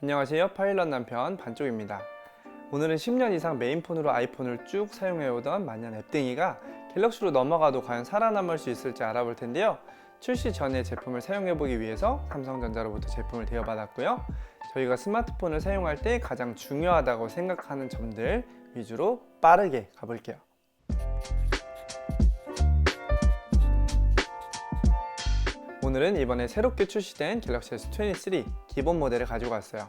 안녕하세요. 파일럿 남편 반쪽입니다. 오늘은 10년 이상 메인폰으로 아이폰을 쭉 사용해오던 만년 앱등이가 갤럭시로 넘어가도 과연 살아남을 수 있을지 알아볼 텐데요. 출시 전에 제품을 사용해보기 위해서 삼성전자로부터 제품을 대여받았고요. 저희가 스마트폰을 사용할 때 가장 중요하다고 생각하는 점들 위주로 빠르게 가볼게요. 오늘은 이번에 새롭게 출시된 갤럭시 S23 기본 모델을 가지고 왔어요.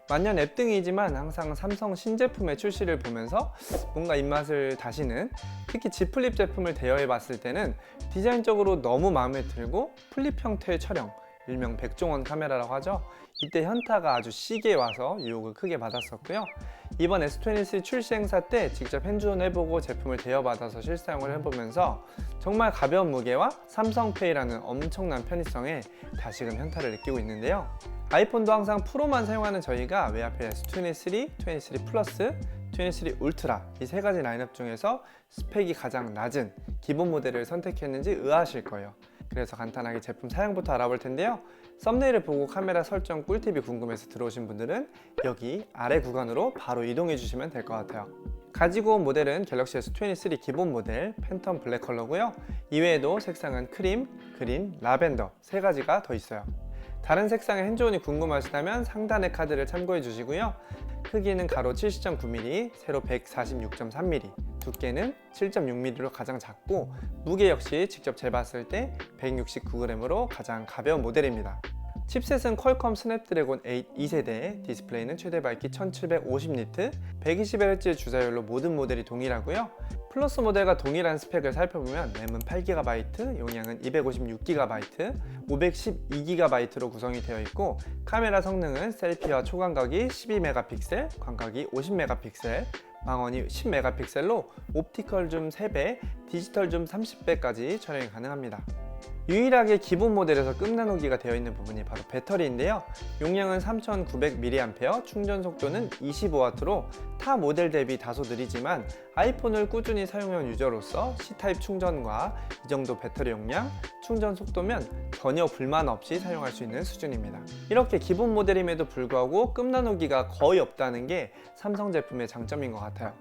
만년 앱등이지만 항상 삼성 신제품의 출시를 보면서 뭔가 입맛을 다시는, 특히 Z 플립 제품을 대여해 봤을 때는 디자인적으로 너무 마음에 들고 플립 형태의 촬영, 일명 백종원 카메라라고 하죠. 이때 현타가 아주 시기에 와서 유혹을 크게 받았었고요. 이번 S23 출시 행사 때 직접 핸즈온 해보고 제품을 대여받아서 실사용을 해보면서 정말 가벼운 무게와 삼성페이라는 엄청난 편의성에 다시금 현타를 느끼고 있는데요. 아이폰도 항상 프로만 사용하는 저희가 왜 하필 S23, 23 플러스, 23 울트라 이 세 가지 라인업 중에서 스펙이 가장 낮은 기본 모델을 선택했는지 의아하실 거예요. 그래서 간단하게 제품 사양부터 알아볼 텐데요. 썸네일을 보고 카메라 설정 꿀팁이 궁금해서 들어오신 분들은 여기 아래 구간으로 바로 이동해 주시면 될 것 같아요. 가지고 온 모델은 갤럭시 S23 기본 모델 팬텀 블랙 컬러고요. 이외에도 색상은 크림, 그린, 라벤더 세 가지가 더 있어요. 다른 색상의 핸즈온이 궁금하시다면 상단의 카드를 참고해 주시고요. 크기는 가로 70.9mm, 세로 146.3mm, 두께는 7.6mm로 가장 작고 무게 역시 직접 재봤을 때 169g으로 가장 가벼운 모델입니다. 칩셋은 퀄컴 스냅드래곤 8 2세대, 디스플레이는 최대 밝기 1750니트, 120Hz 주사율로 모든 모델이 동일하고요. 플러스 모델과 동일한 스펙을 살펴보면 램은 8GB, 용량은 256GB, 512GB로 구성이 되어 있고 카메라 성능은 셀피와 초광각이 12MP, 광각이 50MP, 망원이 10MP, 옵티컬 줌 3배, 디지털 줌 30배까지 촬영이 가능합니다. 유일하게 기본 모델에서 끝나누기가 되어 있는 부분이 바로 배터리인데요. 용량은 3900mAh, 충전 속도는 25W로 타 모델 대비 다소 느리지만 아이폰을 꾸준히 사용한 유저로서 C타입 충전과 이 정도 배터리 용량, 충전 속도면 전혀 불만 없이 사용할 수 있는 수준입니다. 이렇게 기본 모델임에도 불구하고 끝나누기가 거의 없다는 게 삼성 제품의 장점인 것 같아요.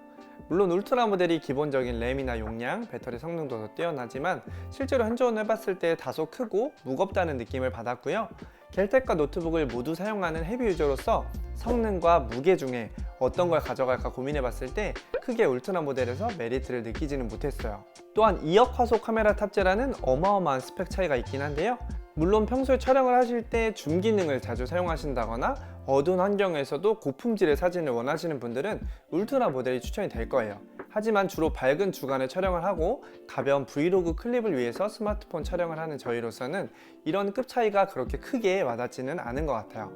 물론 울트라 모델이 기본적인 램이나 용량, 배터리 성능도 더 뛰어나지만 실제로 핸즈온 해봤을 때 다소 크고 무겁다는 느낌을 받았고요. 갤택과 노트북을 모두 사용하는 헤비 유저로서 성능과 무게 중에 어떤 걸 가져갈까 고민해봤을 때 크게 울트라 모델에서 메리트를 느끼지는 못했어요. 또한 2억 화소 카메라 탑재라는 어마어마한 스펙 차이가 있긴 한데요. 물론 평소에 촬영을 하실 때 줌 기능을 자주 사용하신다거나 어두운 환경에서도 고품질의 사진을 원하시는 분들은 울트라 모델이 추천이 될 거예요. 하지만 주로 밝은 주간에 촬영을 하고 가벼운 브이로그 클립을 위해서 스마트폰 촬영을 하는 저희로서는 이런 급 차이가 그렇게 크게 와닿지는 않은 것 같아요.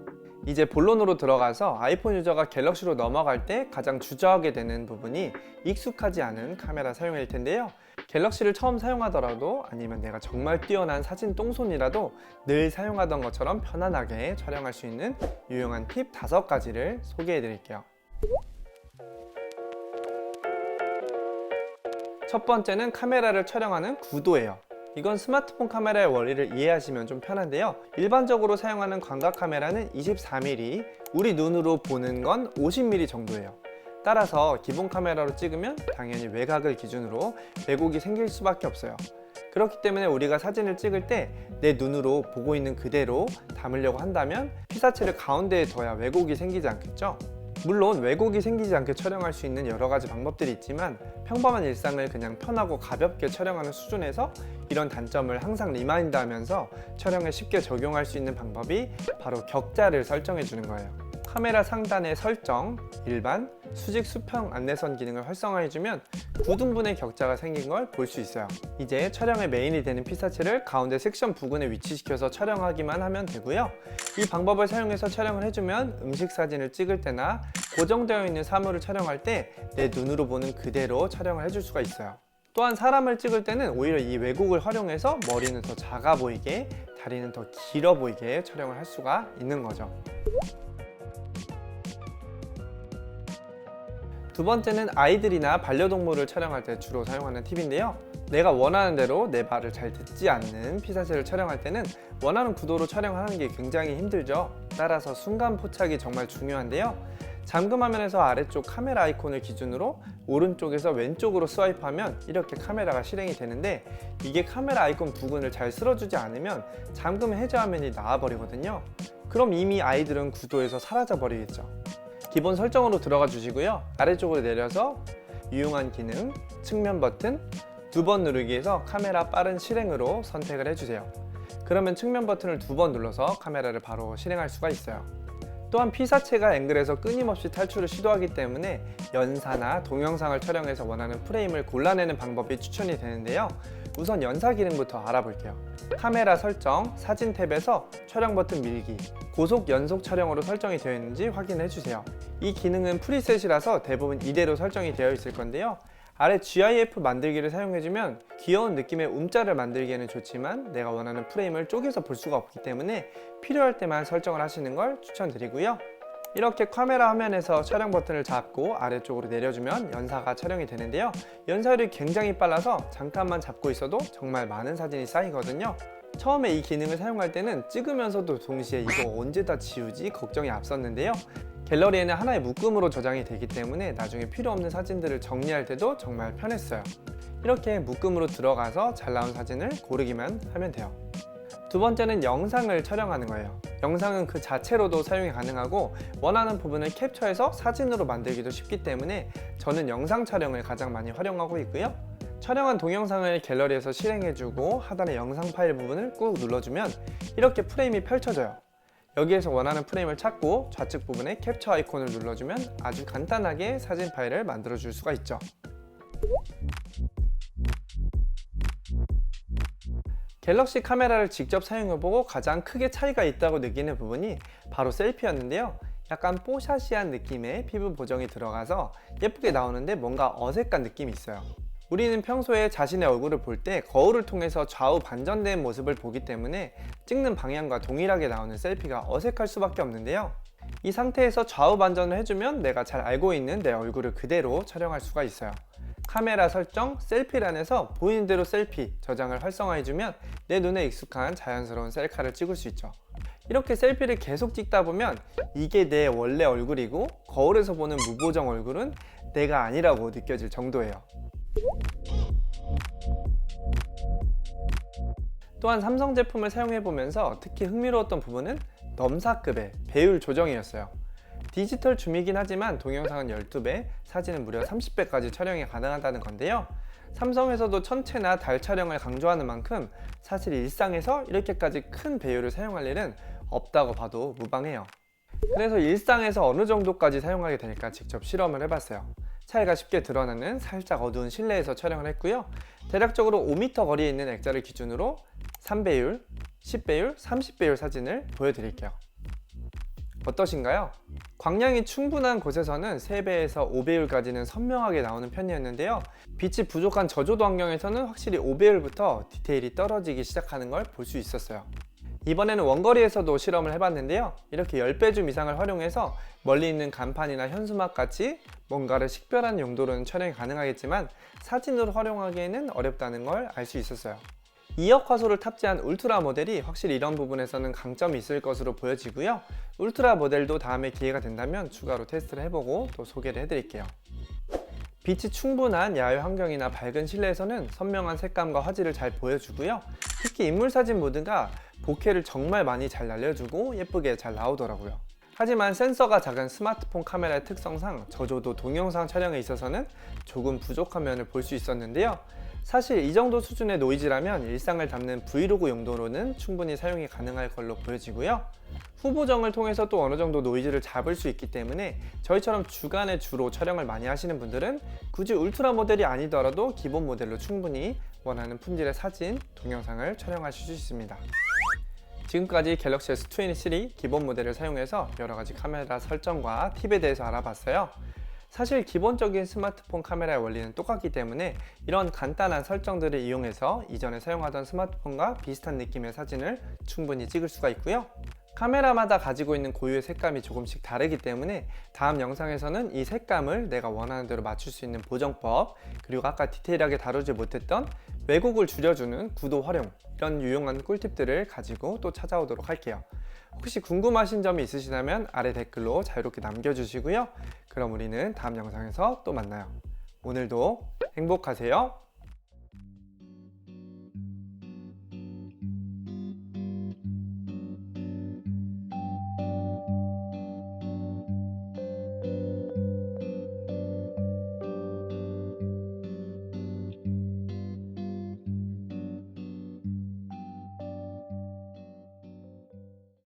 이제 본론으로 들어가서 아이폰 유저가 갤럭시로 넘어갈 때 가장 주저하게 되는 부분이 익숙하지 않은 카메라 사용일 텐데요. 갤럭시를 처음 사용하더라도 아니면 내가 정말 뛰어난 사진 똥손이라도 늘 사용하던 것처럼 편안하게 촬영할 수 있는 유용한 팁 5가지를 소개해 드릴게요. 첫 번째는 카메라를 촬영하는 구도예요. 이건 스마트폰 카메라의 원리를 이해하시면 좀 편한데요. 일반적으로 사용하는 광각 카메라는 24mm, 우리 눈으로 보는 건 50mm 정도예요. 따라서 기본 카메라로 찍으면 당연히 외곽을 기준으로 왜곡이 생길 수밖에 없어요. 그렇기 때문에 우리가 사진을 찍을 때 내 눈으로 보고 있는 그대로 담으려고 한다면 피사체를 가운데에 둬야 왜곡이 생기지 않겠죠? 물론 왜곡이 생기지 않게 촬영할 수 있는 여러 가지 방법들이 있지만 평범한 일상을 그냥 편하고 가볍게 촬영하는 수준에서 이런 단점을 항상 리마인드 하면서 촬영에 쉽게 적용할 수 있는 방법이 바로 격자를 설정해 주는 거예요. 카메라 상단의 설정, 일반, 수직 수평 안내선 기능을 활성화해주면 9등분의 격자가 생긴 걸 볼 수 있어요. 이제 촬영의 메인이 되는 피사체를 가운데 섹션 부근에 위치시켜서 촬영하기만 하면 되고요. 이 방법을 사용해서 촬영을 해주면 음식 사진을 찍을 때나 고정되어 있는 사물을 촬영할 때 내 눈으로 보는 그대로 촬영을 해줄 수가 있어요. 또한 사람을 찍을 때는 오히려 이 왜곡을 활용해서 머리는 더 작아 보이게, 다리는 더 길어 보이게 촬영을 할 수가 있는 거죠. 두 번째는 아이들이나 반려동물을 촬영할 때 주로 사용하는 팁인데요. 내가 원하는 대로 내 말을 잘 듣지 않는 피사체를 촬영할 때는 원하는 구도로 촬영하는 게 굉장히 힘들죠. 따라서 순간 포착이 정말 중요한데요. 잠금 화면에서 아래쪽 카메라 아이콘을 기준으로 오른쪽에서 왼쪽으로 스와이프하면 이렇게 카메라가 실행이 되는데, 이게 카메라 아이콘 부근을 잘 쓸어주지 않으면 잠금 해제 화면이 나와버리거든요. 그럼 이미 아이들은 구도에서 사라져 버리겠죠. 기본 설정으로 들어가 주시고요. 아래쪽으로 내려서 유용한 기능, 측면 버튼, 2번 누르기에서 카메라 빠른 실행으로 선택을 해주세요. 그러면 측면 버튼을 2번 눌러서 카메라를 바로 실행할 수가 있어요. 또한 피사체가 앵글에서 끊임없이 탈출을 시도하기 때문에 연사나 동영상을 촬영해서 원하는 프레임을 골라내는 방법이 추천이 되는데요. 우선 연사 기능부터 알아볼게요. 카메라 설정, 사진 탭에서 촬영 버튼 밀기, 고속 연속 촬영으로 설정이 되어 있는지 확인해 주세요. 이 기능은 프리셋이라서 대부분 이대로 설정이 되어 있을 건데요. 아래 GIF 만들기를 사용해주면 귀여운 느낌의 움짤을 만들기에는 좋지만 내가 원하는 프레임을 쪼개서 볼 수가 없기 때문에 필요할 때만 설정을 하시는 걸 추천드리고요. 이렇게 카메라 화면에서 촬영 버튼을 잡고 아래쪽으로 내려주면 연사가 촬영이 되는데요. 연사율이 굉장히 빨라서 잠깐만 잡고 있어도 정말 많은 사진이 쌓이거든요. 처음에 이 기능을 사용할 때는 찍으면서도 동시에 이거 언제 다 지우지 걱정이 앞섰는데요. 갤러리에는 하나의 묶음으로 저장이 되기 때문에 나중에 필요 없는 사진들을 정리할 때도 정말 편했어요. 이렇게 묶음으로 들어가서 잘 나온 사진을 고르기만 하면 돼요. 두 번째는 영상을 촬영하는 거예요. 영상은 그 자체로도 사용이 가능하고 원하는 부분을 캡처해서 사진으로 만들기도 쉽기 때문에 저는 영상 촬영을 가장 많이 활용하고 있고요. 촬영한 동영상을 갤러리에서 실행해주고 하단의 영상 파일 부분을 꾹 눌러주면 이렇게 프레임이 펼쳐져요. 여기에서 원하는 프레임을 찾고 좌측 부분에 캡처 아이콘을 눌러주면 아주 간단하게 사진 파일을 만들어 줄 수가 있죠. 갤럭시 카메라를 직접 사용해보고 가장 크게 차이가 있다고 느끼는 부분이 바로 셀피였는데요. 약간 뽀샤시한 느낌의 피부 보정이 들어가서 예쁘게 나오는데 뭔가 어색한 느낌이 있어요. 우리는 평소에 자신의 얼굴을 볼 때 거울을 통해서 좌우 반전된 모습을 보기 때문에 찍는 방향과 동일하게 나오는 셀피가 어색할 수밖에 없는데요. 이 상태에서 좌우 반전을 해주면 내가 잘 알고 있는 내 얼굴을 그대로 촬영할 수가 있어요. 카메라 설정, 셀피란에서 보이는 대로 셀피 저장을 활성화해주면 내 눈에 익숙한 자연스러운 셀카를 찍을 수 있죠. 이렇게 셀피를 계속 찍다 보면 이게 내 원래 얼굴이고 거울에서 보는 무보정 얼굴은 내가 아니라고 느껴질 정도예요. 또한 삼성 제품을 사용해보면서 특히 흥미로웠던 부분은 넘사급의 배율 조정이었어요. 디지털 줌이긴 하지만 동영상은 12배, 사진은 무려 30배까지 촬영이 가능하다는 건데요. 삼성에서도 천체나 달 촬영을 강조하는 만큼 사실 일상에서 이렇게까지 큰 배율을 사용할 일은 없다고 봐도 무방해요. 그래서 일상에서 어느 정도까지 사용하게 될까 직접 실험을 해봤어요. 차이가 쉽게 드러나는 살짝 어두운 실내에서 촬영을 했고요. 대략적으로 5m 거리에 있는 액자를 기준으로 3배율, 10배율, 30배율 사진을 보여드릴게요. 어떠신가요? 광량이 충분한 곳에서는 3배에서 5배율까지는 선명하게 나오는 편이었는데요. 빛이 부족한 저조도 환경에서는 확실히 5배율부터 디테일이 떨어지기 시작하는 걸 볼 수 있었어요. 이번에는 원거리에서도 실험을 해봤는데요. 이렇게 10배 이상을 활용해서 멀리 있는 간판이나 현수막 같이 뭔가를 식별하는 용도로는 촬영이 가능하겠지만 사진으로 활용하기에는 어렵다는 걸 알 수 있었어요. 2억 화소를 탑재한 울트라 모델이 확실히 이런 부분에서는 강점이 있을 것으로 보여지고요. 울트라 모델도 다음에 기회가 된다면 추가로 테스트를 해보고 또 소개를 해드릴게요. 빛이 충분한 야외 환경이나 밝은 실내에서는 선명한 색감과 화질을 잘 보여주고요. 특히 인물 사진 모드가 보케를 정말 많이 잘 날려주고 예쁘게 잘 나오더라고요. 하지만 센서가 작은 스마트폰 카메라의 특성상 저조도 동영상 촬영에 있어서는 조금 부족한 면을 볼 수 있었는데요. 사실 이 정도 수준의 노이즈라면 일상을 담는 브이로그 용도로는 충분히 사용이 가능할 걸로 보여지고요. 후보정을 통해서 또 어느 정도 노이즈를 잡을 수 있기 때문에 저희처럼 주간에 주로 촬영을 많이 하시는 분들은 굳이 울트라 모델이 아니더라도 기본 모델로 충분히 원하는 품질의 사진, 동영상을 촬영하실 수 있습니다. 지금까지 갤럭시 S23 기본 모델을 사용해서 여러가지 카메라 설정과 팁에 대해서 알아봤어요. 사실 기본적인 스마트폰 카메라의 원리는 똑같기 때문에 이런 간단한 설정들을 이용해서 이전에 사용하던 스마트폰과 비슷한 느낌의 사진을 충분히 찍을 수가 있고요. 카메라마다 가지고 있는 고유의 색감이 조금씩 다르기 때문에 다음 영상에서는 이 색감을 내가 원하는 대로 맞출 수 있는 보정법, 그리고 아까 디테일하게 다루지 못했던 왜곡을 줄여주는 구도 활용, 이런 유용한 꿀팁들을 가지고 또 찾아오도록 할게요. 혹시 궁금하신 점이 있으시다면 아래 댓글로 자유롭게 남겨주시고요. 그럼 우리는 다음 영상에서 또 만나요. 오늘도 행복하세요.